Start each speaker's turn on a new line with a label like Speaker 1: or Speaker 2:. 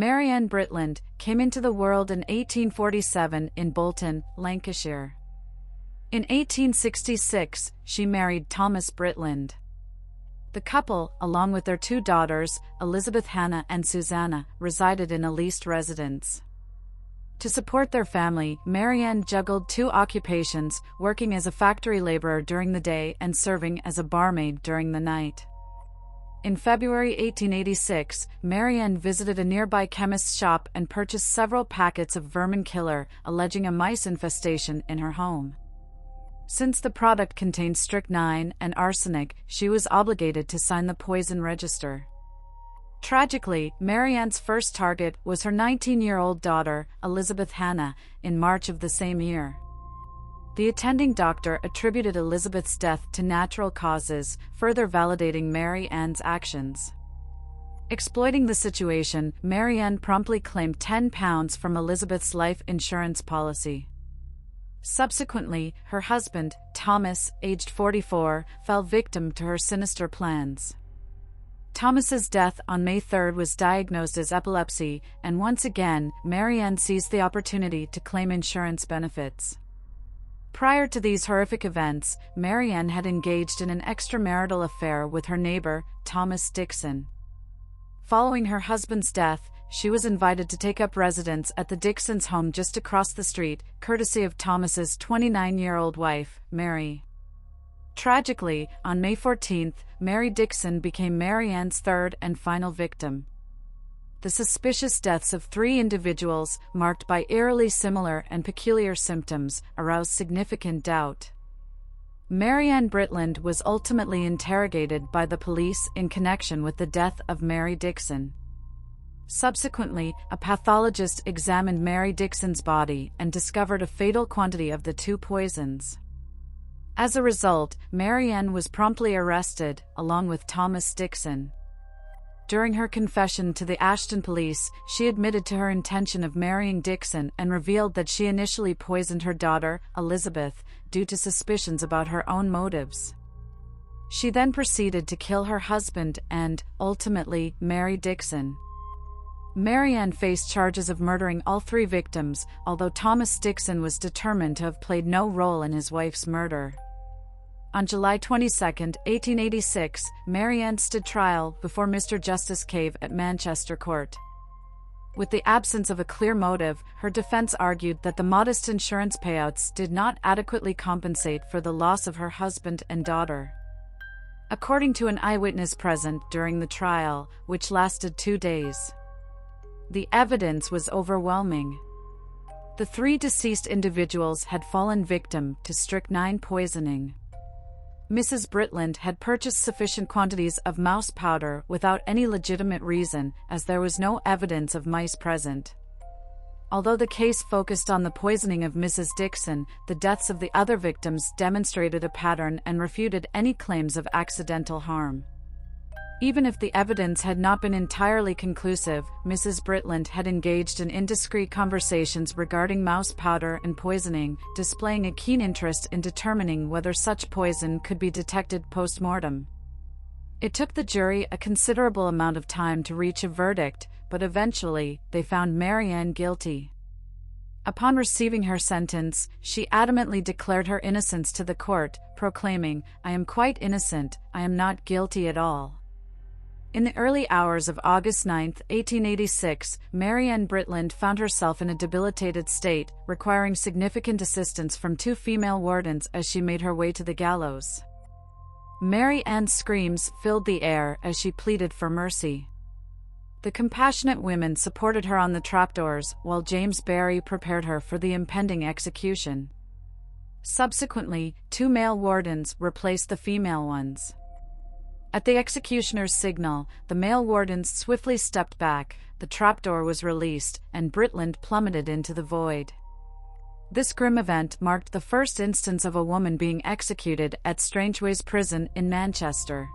Speaker 1: Ann Britland came into the world in 1847 in Bolton, Lancashire. In 1866, she married Thomas Britland. The couple, along with their two daughters, Elizabeth Hannah and Susanna, resided in a leased residence. To support their family, Ann juggled two occupations, working as a factory laborer during the day and serving as a barmaid during the night. In February 1886, Ann visited a nearby chemist's shop and purchased several packets of vermin killer, alleging a mice infestation in her home. Since the product contained strychnine and arsenic, she was obligated to sign the poison register. Tragically, Ann's first target was her 19-year-old daughter, Elizabeth Hannah, in March of the same year. The attending doctor attributed Elizabeth's death to natural causes, further validating Ann's actions. Exploiting the situation, Ann promptly claimed £10 from Elizabeth's life insurance policy. Subsequently, her husband, Thomas, aged 44, fell victim to her sinister plans. Thomas's death on May 3 was diagnosed as epilepsy, and once again, Ann seized the opportunity to claim insurance benefits. Prior to these horrific events, Ann had engaged in an extramarital affair with her neighbor, Thomas Dixon. Following her husband's death, she was invited to take up residence at the Dixons' home just across the street, courtesy of Thomas's 29-year-old wife, Mary. Tragically, on May 14, Mary Dixon became Ann's third and final victim. The suspicious deaths of three individuals, marked by eerily similar and peculiar symptoms, aroused significant doubt. Ann Britland was ultimately interrogated by the police in connection with the death of Mary Dixon. Subsequently, a pathologist examined Mary Dixon's body and discovered a fatal quantity of the two poisons. As a result, Ann was promptly arrested, along with Thomas Dixon. During her confession to the Ashton police, she admitted to her intention of marrying Dixon and revealed that she initially poisoned her daughter, Elizabeth, due to suspicions about her own motives. She then proceeded to kill her husband and, ultimately, Mary Dixon. Ann faced charges of murdering all three victims, although Thomas Dixon was determined to have played no role in his wife's murder. On July 22, 1886, Ann stood trial before Mr. Justice Cave at Manchester Court. With the absence of a clear motive, her defense argued that the modest insurance payouts did not adequately compensate for the loss of her husband and daughter. According to an eyewitness present during the trial, which lasted 2 days, the evidence was overwhelming. The three deceased individuals had fallen victim to strychnine poisoning. Mrs. Britland had purchased sufficient quantities of mouse powder without any legitimate reason, as there was no evidence of mice present. Although the case focused on the poisoning of Mrs. Dixon, the deaths of the other victims demonstrated a pattern and refuted any claims of accidental harm. Even if the evidence had not been entirely conclusive, Mrs. Britland had engaged in indiscreet conversations regarding mouse powder and poisoning, displaying a keen interest in determining whether such poison could be detected post-mortem. It took the jury a considerable amount of time to reach a verdict, but eventually, they found Ann guilty. Upon receiving her sentence, she adamantly declared her innocence to the court, proclaiming, "I am quite innocent, I am not guilty at all." In the early hours of August 9, 1886, Ann Britland found herself in a debilitated state, requiring significant assistance from two female wardens as she made her way to the gallows. Ann's screams filled the air as she pleaded for mercy. The compassionate women supported her on the trapdoors, while James Barry prepared her for the impending execution. Subsequently, two male wardens replaced the female ones. At the executioner's signal, the male wardens swiftly stepped back, the trapdoor was released, and Britland plummeted into the void. This grim event marked the first instance of a woman being executed at Strangeways Prison in Manchester.